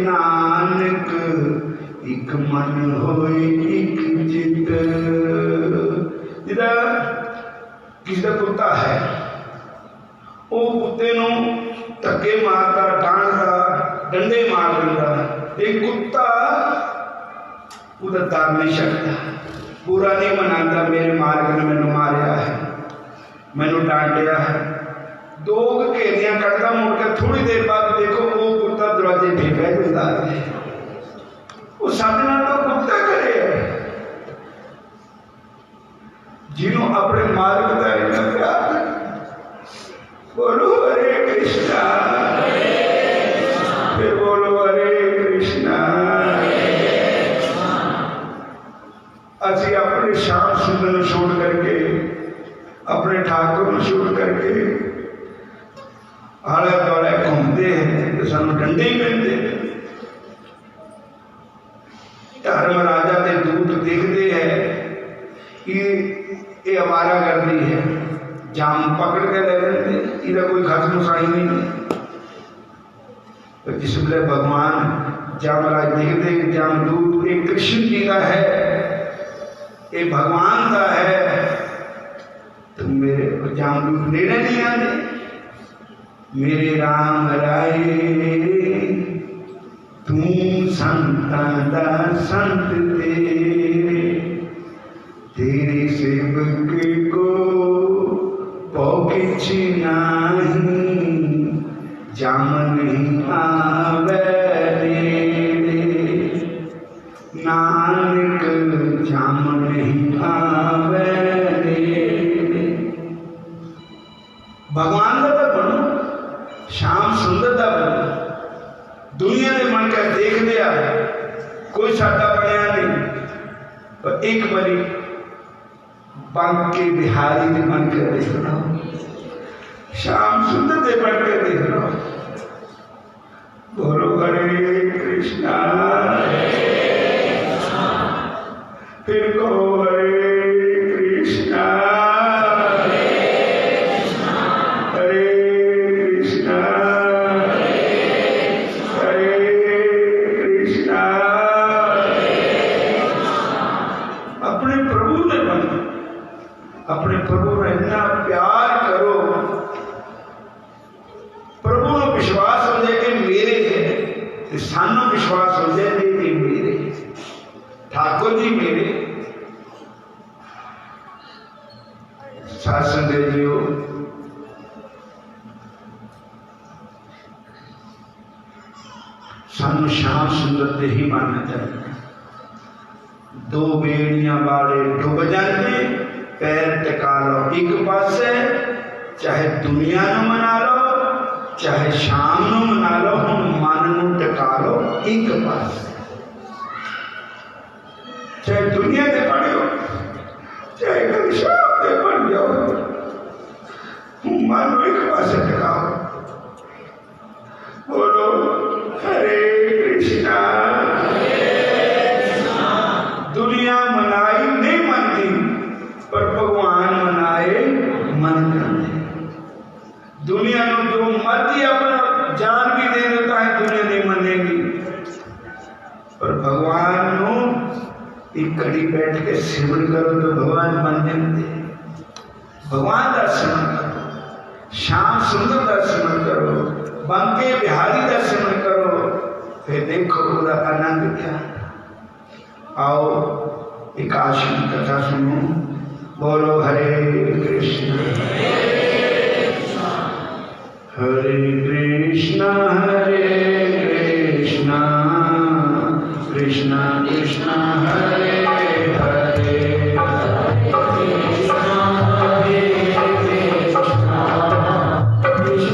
नानक एक मन होय एक चित। जिदा किसी का कुत्ता है, वो कुत्ते नू धक्के मारता, डांटता, डंडे मार देता। एक कुत्ता उधर दर नहीं सकता, बुरा नहीं मनाता मेरे मालिक ने मैनू मारिया है, मैनू डांटिया है। दो घेरियां कटदा, मुड़ के थोड़ी देर बाद देखो वो कुत्ता दरवाजे पे बह जाता है। वो साडे नाल तो कुत्ता करे, जिन्हों अपने मालिक का इतना प्यार है। बोलो हरे कृष्णा, फिर बोलो हरे कृष्णा। असी अपने श्याम सुंदर छोड़ करके, अपने ठाकुर को छोड़ करके आले दुआले घूमते हैं तो सानू डंडे ही मिलते। धर्म राजा के दूत देखते हैं कि ये आवारा गर्दी है, जाम पकड़ के ले लेते, इधर कोई खास मुसाई नहीं। तो जिस वे भगवान जामराज देखते जामदूत एक कृष्ण जी का है, ये भगवान का है, तो मेरे जामदूत नेड़े नहीं आते। मेरे राम राय तू संता दा संत तेरे सेवक को पौकिछ नहीं, जाम नहीं आवे नानक जाम नहीं आवे। भगवान का तो बनो, श्याम सुंदर का बनो। दुनिया ने मन कर देख लिया, कोई साडा बनया नहीं, पर एक बारी बांके बिहारी ने मन कर देख लो, श्याम सुंदर से बन कर देख लो। बोलो हरे कृष्णा, फिर कहो हरे कृष्णा, हरे कृष्णा, हरे कृष्णा। अपने प्रभु ने बनो, अपने प्रभु में इतना प्यार करो, प्रभु को विश्वास हो जाए कि मेरे है, सानू विश्वास हो जाए कि मेरे ठाकुर जी मेरे। सासंग जीओ, सानू श्याम सुंदर ते ही मानना चाहिए। दो बेड़ियां वाले डुब जाते, पैर टिका लो एक पासे, चाहे दुनिया नू मना लो, चाहे शाम नू मना लो, हम मन नू टिका लो एक पासे। चाहे दुनिया के पढ़ लो, चाहे कभी शाम के पढ़ जाओ, मन नू एक पासे टिकाओ। बोलो हरे कृष्णा। दुनिया मनाई नहीं मनती, पर भगवान मनाए मन करते। दुनिया को जो मर्जी अपना जान भी दे देता है, दुनिया नहीं मनेगी, पर भगवान को एक घड़ी बैठ के सिमरन करो तो भगवान मन जाते। भगवान का सिमरन करो, श्याम सुंदर का सिमरन करो, बांके बिहारी का सिमरन करो, फिर देखो पूरा आनंद क्या। आओ एक आश्रम कथा सुनो। बोलो हरे कृष्ण, हरे कृष्णा, हरे कृष्णा, कृष्णा कृष्णा हरे हरे, हरे कृष्णा, हरे कृष्णा, कृष्णा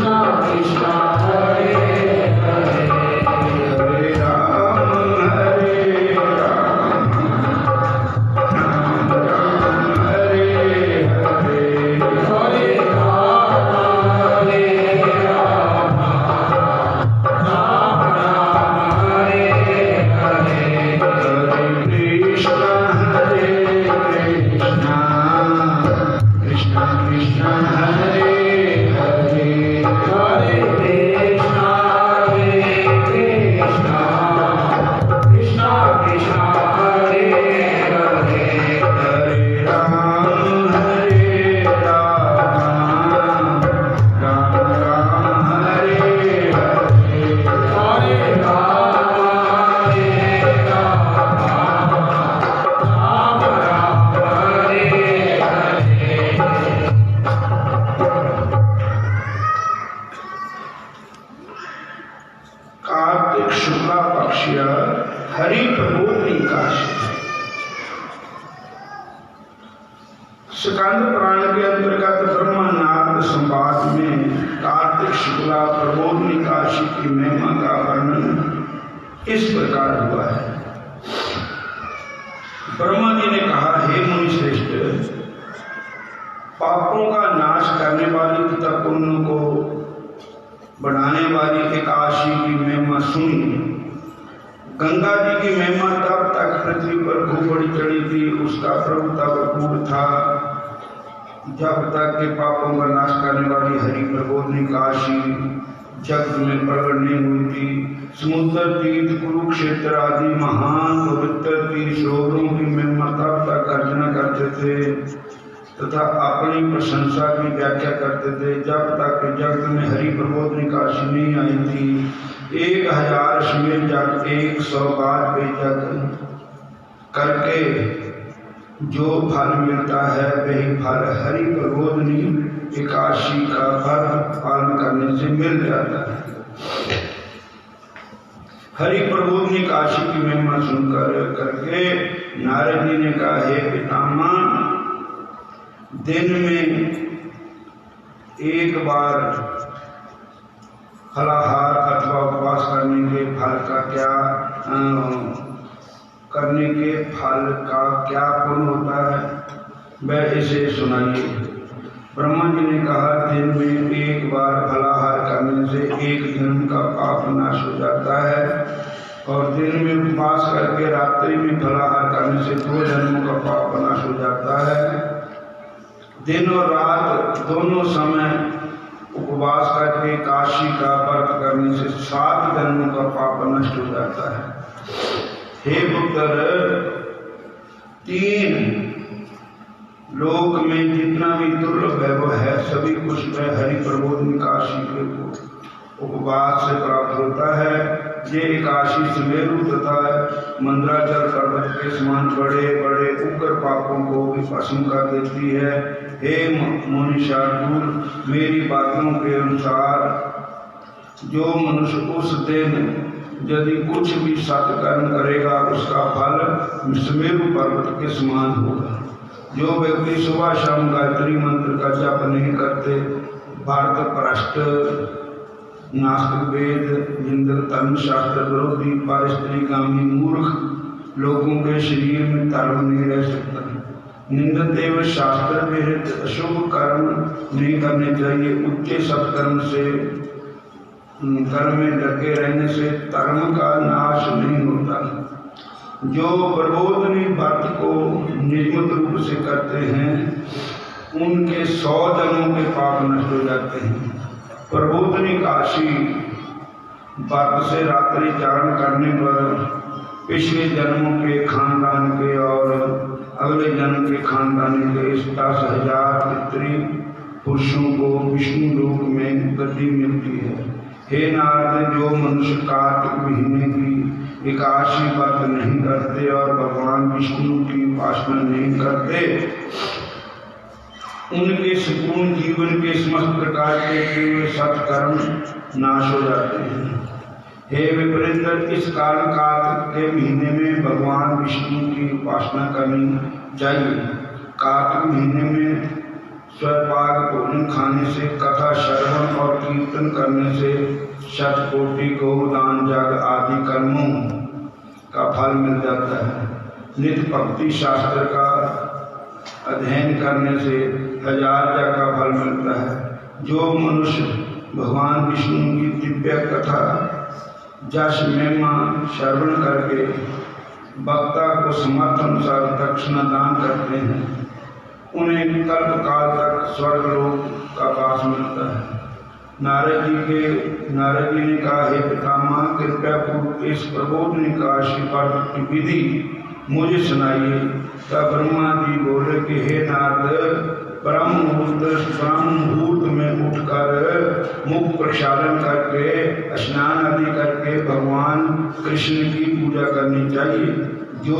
इस प्रकार हुआ है। ब्रह्मा जी ने कहा, हे मुनि श्रेष्ठ, पापों का नाश करने वाली तथा पुण्य को बढ़ाने वाली एकादशी की महिमा सुनी। गंगा जी की महिमा तब तक पृथ्वी पर खूब बड़ी चढ़ी थी, उसका प्रभु तब अपूर्ण था जब तक के पापों का नाश करने वाली हरि प्रबोधनी काशी जग में प्रकट नहीं हुई थी। समुद्र तीर्थ कुरुक्षेत्र आदि महान पवित्र तीर्थों की महिमा तब तक गर्जना करते थे तथा अपनी प्रशंसा की व्याख्या करते थे जब तक जगत में हरि प्रबोधनी काशी नहीं आई थी। 1000 अश्वमेध यज्ञ 100 बार पे यज्ञ करके जो फल मिलता है वही फल हरि प्रबोधनी एकादशी का व्रत पालन करने से मिल जाता है। हरि प्रबोधनी एकादशी की महिमा सुनकर करके नारद जी ने कहा, हे पितामह, दिन में एक बार फलाहार अथवा उपवास करने के फल का क्या पुण्य होता है, वह इसे सुनाइए। ब्रह्मा जी ने कहा, दिन में एक बार फलाहार करने से एक जन्म का पाप नाश हो जाता है और दिन में उपवास करके रात्रि में फलाहार करने से 2 जन्मों का पाप नाश हो जाता है। दिन और रात दोनों समय उपवास करके काशी का व्रत करने से 7 जन्मों का पाप नष्ट हो जाता है। हे पुत्र, 3 लोक में जितना भी दुर्लभ वैभव है सभी कुछ वह हरि प्रबोधनी काशी के उपवास से प्राप्त होता है। ये एकादशी सुमेरु तथा मंदराचल पर्वत के समान बड़े बड़े उग्र पापों को भी भस्म कर देती है। हे मुनि शार्दूल, मेरी बातों के अनुसार जो मनुष्य उस दिन यदि कुछ भी सत्कर्म करेगा उसका फल सुमेरु पर्वत के समान होगा। जो व्यक्ति सुबह शाम गायत्री मंत्र का जप नहीं करते, भारत पृष्ठ नास्तिक वेद निंदक धर्म शास्त्र विरोधी पारिस्त्रिगामी मूर्ख लोगों के शरीर में धर्म नहीं रह सकता। निंदक एवं शास्त्र विहित अशुभ कर्म नहीं करने चाहिए। उच्च सत्कर्म से कर्म में लगे रहने से धर्म का नाश नहीं होता। जो प्रबोधनी व्रत को नियमित रूप से करते हैं उनके 100 जन्मों के पाप नष्ट हो जाते हैं। प्रबोधनी काशी व्रत से रात्रि जागरण करने पर पिछले जन्मों के खानदान के और अगले जन्म के खानदान के 10,000 पितृ पुरुषों को विष्णु लोक में गति मिलती है। हे नारद, जो मनुष्य कार्तिक महीने की एकादशी व्रत नहीं करते और भगवान विष्णु की उपासना नहीं करते, उनके संपूर्ण जीवन के समस्त प्रकार के सत्कर्म नाश हो जाते हैं। हे विपरीतर, इस काल कार्तिक के महीने में भगवान विष्णु की उपासना करनी चाहिए। कार्तिक महीने में स्वयंपाक भोजन खाने से, कथा श्रवण और कीर्तन करने से, शतकोटि गोदान जग आदि कर्मों का फल मिल जाता है। नित्य भक्ति शास्त्र का अध्ययन करने से 1000 जग का फल मिलता है। जो मनुष्य भगवान विष्णु की दिव्य कथा जश महिमा श्रवण करके वक्ता को समर्थ अनुसार दक्षिणा दान करते हैं, उन्हें कल्प काल तक स्वर्ग लोक का वास मिलता है। नारद जी ने कहा, हे पितामह, कृपया पूर्व इस प्रबोधनी काशी व्रत की विधि मुझे सुनाइए। तब ब्रह्मा जी बोले कि हे नारद, ब्रह्म मुहूर्त में उठकर मुख प्रक्षालन करके स्नान आदि करके भगवान कृष्ण की पूजा करनी चाहिए। जो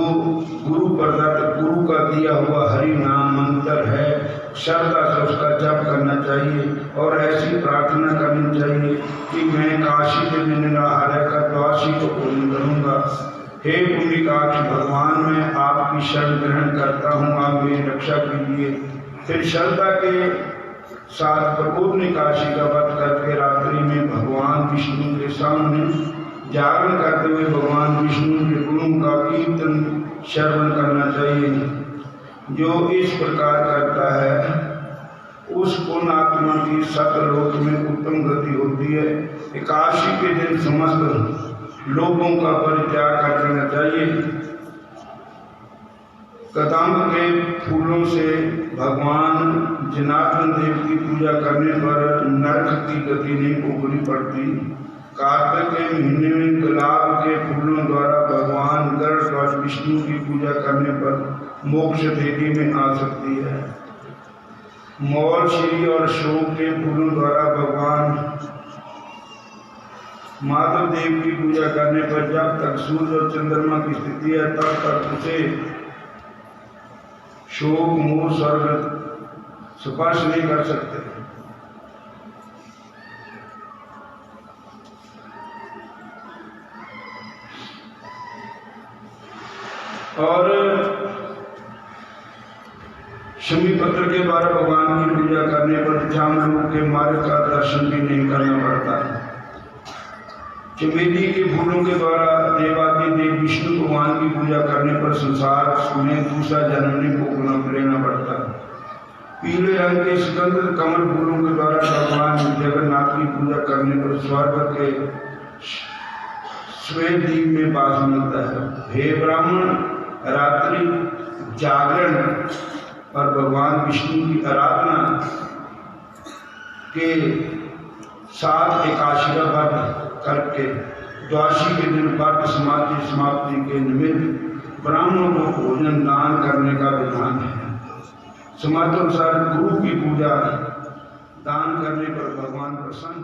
गुरु प्रदत्त गुरु का दिया हुआ हरि नाम मंत्र है, श्रद्धा से उसका जप करना चाहिए और ऐसी प्रार्थना करनी चाहिए कि मैं काशी के दिन निराहार कर द्वादशी को पूर्ण करूँगा। हे पुण्यकाक्ष भगवान, मैं आपकी शरण ग्रहण करता हूँ, आप मेरी रक्षा कीजिए। फिर श्रद्धा के साथ प्रबोधनी काशी का व्रत करके रात्रि में भगवान विष्णु के सामने जागरण करते हुए भगवान विष्णु के गुणों का कीर्तन श्रवण करना चाहिए। जो इस प्रकार करता है उस पुण्यात्मा की सतलोक में उत्तम गति होती है। एकादशी के दिन समस्त लोगों का परित्याग कर देना चाहिए। कदम्ब के फूलों से भगवान जनार्दन देव की पूजा करने पर नरक की गति नहीं भोगनी पड़ती। कार्तिक के महीने में गुलाब के फूलों द्वारा भगवान गरुड़ विष्णु की पूजा करने पर मोक्ष देवी में आ सकती है। मौल श्री और अशोक के फूलों द्वारा भगवान माधव देव की पूजा करने पर जब तक सूर्य और चंद्रमा की स्थिति है तब तक उसे शोक मोह स्वर्ग स्पर्श नहीं कर सकते। और शमी पत्र के द्वारा भगवान की पूजा करने पर जामलोक के मार्ग का दर्शन भी नहीं करना पड़ता। चमेली के फूलों के द्वारा देवादिदेव विष्णु भगवान की पूजा करने पर संसार में दूसरा जन्म नहीं भोगना लेना पड़ता। पीले रंग के सुगंध कमल फूलों के द्वारा भगवान जगन्नाथ की पूजा करने पर स्वर्ग के श्वेत द्वीप में वास मिलता है। हे ब्राह्मण, रात्रि जागरण और भगवान विष्णु की आराधना के साथ एकादशी का व्रत करके द्वादशी के दिन व्रत समाप्ति के निमित्त ब्राह्मणों को भोजन दान करने का विधान है। समाज अनुसार गुरु की पूजा दान करने पर भगवान प्रसन्न